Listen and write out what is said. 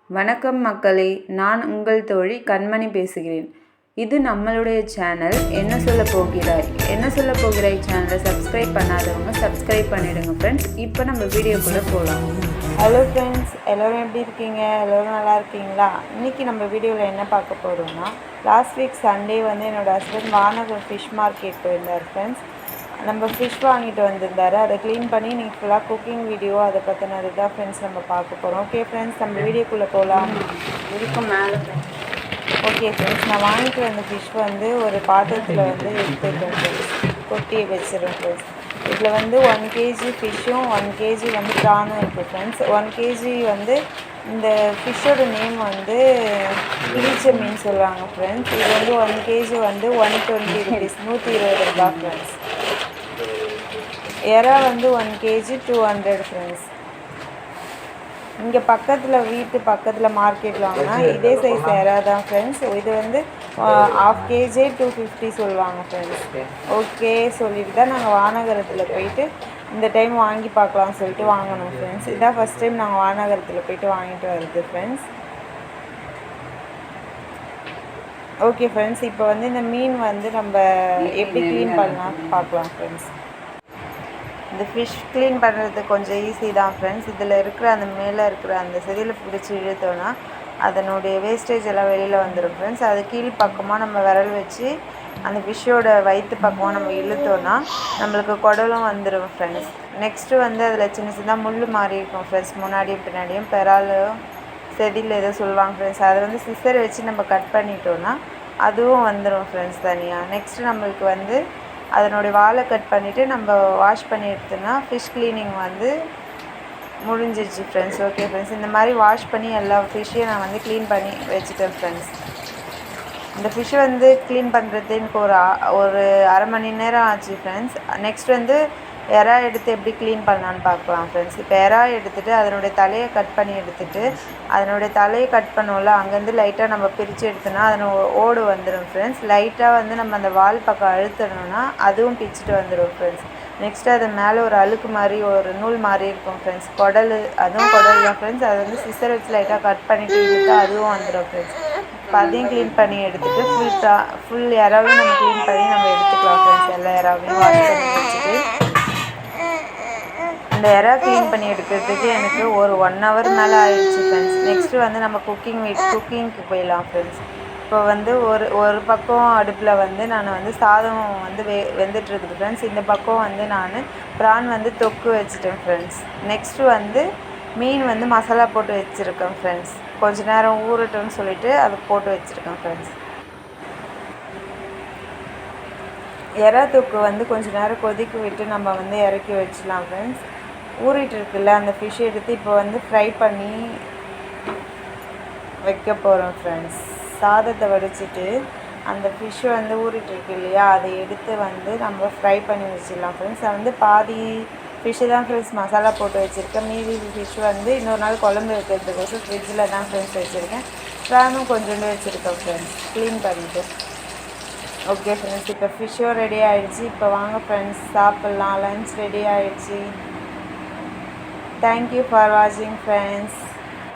வணக்கம் மக்களே, நான் உங்கள் தோழி கண்மணி பேசுகிறேன். இது நம்மளுடைய சேனல் என்ன சொல்ல போகிறாய் சேனலை சப்ஸ்கிரைப் பண்ணாதவங்க சப்ஸ்கிரைப் பண்ணிடுங்க ஃப்ரெண்ட்ஸ். இப்போ நம்ம வீடியோக்குள்ளே போகலாம். ஹலோ ஃப்ரெண்ட்ஸ், எல்லோரும் எப்படி இருக்கீங்க? எல்லோரும் நல்லா இருக்கீங்களா? இன்றைக்கி நம்ம வீடியோவில் என்ன பார்க்க போகிறோம்னா, லாஸ்ட் வீக் சண்டே வந்து என்னோடய ஹஸ்பண்ட் வானகம் ஃபிஷ் மார்க்கெட் போயிருந்தார் ஃப்ரெண்ட்ஸ். நம்ம ஃபிஷ் வாங்கிட்டு வந்திருந்தாரு. அதை க்ளீன் பண்ணி நீங்கள் ஃபுல்லாக குக்கிங் வீடியோ அதை பற்றினது தான் ஃப்ரெண்ட்ஸ் நம்ம பார்க்க போகிறோம். ஓகே ஃப்ரெண்ட்ஸ், நம்ம வீடியோக்குள்ளே போகலாம். இதுக்கும் மேலே ஓகே ஃப்ரெண்ட்ஸ், நான் வாங்கிட்டு வந்த ஃபிஷ் வந்து ஒரு பாத்திரத்தில் வந்து எடுத்துருக்கேன் ஃப்ரெண்ட்ஸ், கொட்டி வச்சுருக்கேன் ஃப்ரெண்ட்ஸ். இதில் வந்து 1 kg ஃபிஷ்ஷும் 1 kg வந்து ப்ரானும் இருக்குது ஃப்ரெண்ட்ஸ். 1 kg வந்து இந்த ஃபிஷ்ஷோட நேம் வந்து கிளிச்ச மீன் சொல்லுவாங்க ஃப்ரெண்ட்ஸ். இது வந்து 1 kg வந்து 120 rupees, 120 ரூபாய் ஃப்ரெண்ட்ஸ். எறா வந்து 1 kg 200 ஃப்ரெண்ட்ஸ். இங்கே வீட்டு பக்கத்தில் மார்க்கெட்டில் வாங்கினா இதே சைஸ் எறா தான் ஃப்ரெண்ட்ஸ். இது வந்து 1/2 kg 250 சொல்லுவாங்க ஃப்ரெண்ட்ஸ். ஓகே சொல்லிட்டு தான் நாங்கள் வானகரத்தில் போயிட்டு இந்த டைம் வாங்கி பார்க்கலாம்னு சொல்லிட்டு வாங்கினோம் ஃப்ரெண்ட்ஸ். இதான் ஃபஸ்ட் டைம் நாங்கள் வானகரத்தில் போயிட்டு வாங்கிட்டு வருது ஃப்ரெண்ட்ஸ். ஓகே ஃப்ரெண்ட்ஸ், இப்போ வந்து இந்த மீன் வந்து நம்ம எப்படி க்ளீன் பண்ணலாம் பார்க்கலாம் ஃப்ரெண்ட்ஸ். இந்த ஃபிஷ் க்ளீன் பண்ணுறது கொஞ்சம் ஈஸி தான் ஃப்ரெண்ட்ஸ். இதில் இருக்கிற அந்த மேலே இருக்கிற அந்த செதியில் பிடிச்சி இழுத்தோன்னா அதனுடைய வேஸ்டேஜ் எல்லாம் வெளியில் வந்துடும் ஃப்ரெண்ட்ஸ். அது கீழ் பக்கமாக நம்ம விரல் வச்சு அந்த ஃபிஷ்ஷோட வயிற்று பக்கமாக நம்ம இழுத்தோன்னா நம்மளுக்கு குடலும் வந்துடும் ஃப்ரெண்ட்ஸ். நெக்ஸ்ட்டு வந்து அதில் சின்ன சின்ன முள் மாறி இருக்கும் ஃப்ரெண்ட்ஸ், முன்னாடியும் பின்னாடியும் பெறாலும் செதில் எதோ சொல்லுவாங்க ஃப்ரெண்ட்ஸ். அதை வந்து சிசர் வச்சு நம்ம கட் பண்ணிட்டோன்னா அதுவும் வந்துடும் ஃப்ரெண்ட்ஸ் தனியாக. நெக்ஸ்ட்டு நம்மளுக்கு வந்து அதனுடைய வாலை கட் பண்ணிவிட்டு நம்ம வாஷ் பண்ணி எடுத்தோன்னா ஃபிஷ் க்ளீனிங் வந்து முடிஞ்சிடுச்சு ஃப்ரெண்ட்ஸ். ஓகே ஃப்ரெண்ட்ஸ், இந்த மாதிரி வாஷ் பண்ணி எல்லா ஃபிஷ்ஷையும் நான் வந்து க்ளீன் பண்ணி வச்சுட்டேன் ஃப்ரெண்ட்ஸ். இந்த ஃபிஷ் வந்து க்ளீன் பண்ணுறது எனக்கு ஒரு அரை மணி நேரம் ஆச்சு ஃப்ரெண்ட்ஸ். நெக்ஸ்ட் வந்து எறா எடுத்து எப்படி க்ளீன் பண்ணலான்னு பார்க்கலாம் ஃப்ரெண்ட்ஸ். இப்போ எறா எடுத்துகிட்டு அதனுடைய தலையை கட் பண்ணி எடுத்துகிட்டு அதனுடைய தலையை கட் பண்ணோம்ல அங்கேருந்து லைட்டாக நம்ம பிரித்து எடுத்தோன்னா அதனை ஓடு வந்துடும் ஃப்ரெண்ட்ஸ். லைட்டாக வந்து நம்ம அந்த வால் பக்கம் அழுத்தணும்னா அதுவும் பிச்சுட்டு வந்துடும் ஃப்ரெண்ட்ஸ். நெக்ஸ்ட்டு அது மேலே ஒரு அழுக்கு மாதிரி ஒரு நூல் மாதிரி இருக்கும் ஃப்ரெண்ட்ஸ். அதுவும் குடல் தான் ஃப்ரெண்ட்ஸ். அதை வந்து சிசர் வச்சு லைட்டாக கட் பண்ணிவிட்டு இழுத்தா அதுவும் வந்துடும் ஃப்ரெண்ட்ஸ். இப்போ அதையும் க்ளீன் பண்ணி எடுத்துகிட்டு ஃபுல் எறாவையும் நம்ம க்ளீன் பண்ணி நம்ம எடுத்துக்கலாம் ஃப்ரெண்ட்ஸ். எல்லா எறாவையும் வாஷ் பண்ணி வச்சுட்டு இந்த எறா க்ளீன் பண்ணி எடுக்கிறதுக்கு எனக்கு ஒரு 1 hour மேலே ஆயிடுச்சு ஃப்ரெண்ட்ஸ். நெக்ஸ்ட்டு வந்து நம்ம குக்கிங்க்கு போயிடலாம் ஃப்ரெண்ட்ஸ். இப்போ வந்து ஒரு பக்கம் அடுப்பில் வந்து நான் வந்து சாதம் வந்து வெந்துட்டுருக்குது ஃப்ரெண்ட்ஸ். இந்த பக்கம் வந்து நான் ப்ரான் வந்து தொக்கு வச்சுட்டேன் ஃப்ரெண்ட்ஸ். நெக்ஸ்ட்டு வந்து மீன் வந்து மசாலா போட்டு வச்சுருக்கேன் ஃப்ரெண்ட்ஸ். கொஞ்சம் நேரம் ஊறட்டும்னு சொல்லிவிட்டு அதை போட்டு வச்சுருக்கேன் ஃப்ரெண்ட்ஸ். எறா தொக்கு வந்து கொஞ்சம் நேரம் கொதிக்க விட்டு நம்ம வந்து இறக்கி வச்சிடலாம் ஃப்ரெண்ட்ஸ். ஊறிட்டு இருக்குல்ல அந்த ஃபிஷ் எடுத்து இப்போ வந்து ஃப்ரை பண்ணி வைக்க போகிறோம் ஃப்ரெண்ட்ஸ். சாதத்தை வடிச்சிட்டு அந்த ஃபிஷ் வந்து ஊறிட்டு இருக்கு இல்லையா, அதை எடுத்து வந்து நம்ம ஃப்ரை பண்ணி வச்சிடலாம் ஃப்ரெண்ட்ஸ். நான் வந்து பாதி ஃபிஷ்ஷு தான் ஃப்ரெண்ட்ஸ் மசாலா போட்டு வச்சுருக்கேன். மீதி ஃபிஷ் வந்து இன்னொரு நாள் குழம்பு வைக்கிறதுக்கோசம் ஃப்ரிட்ஜில் தான் ஃப்ரெண்ட்ஸ் வச்சுருக்கேன். ப்ரானும் கொஞ்சோண்டு வச்சுருக்கேன் ஃப்ரெண்ட்ஸ் க்ளீன் பண்ணிவிட்டு. ஓகே ஃப்ரெண்ட்ஸ், இப்போ ஃபிஷ்ஷும் ரெடி ஆகிடுச்சு. இப்போ வாங்க ஃப்ரெண்ட்ஸ் சாப்பிட்லாம். லன்ச் ரெடி ஆகிடுச்சு. Thank you for watching friends.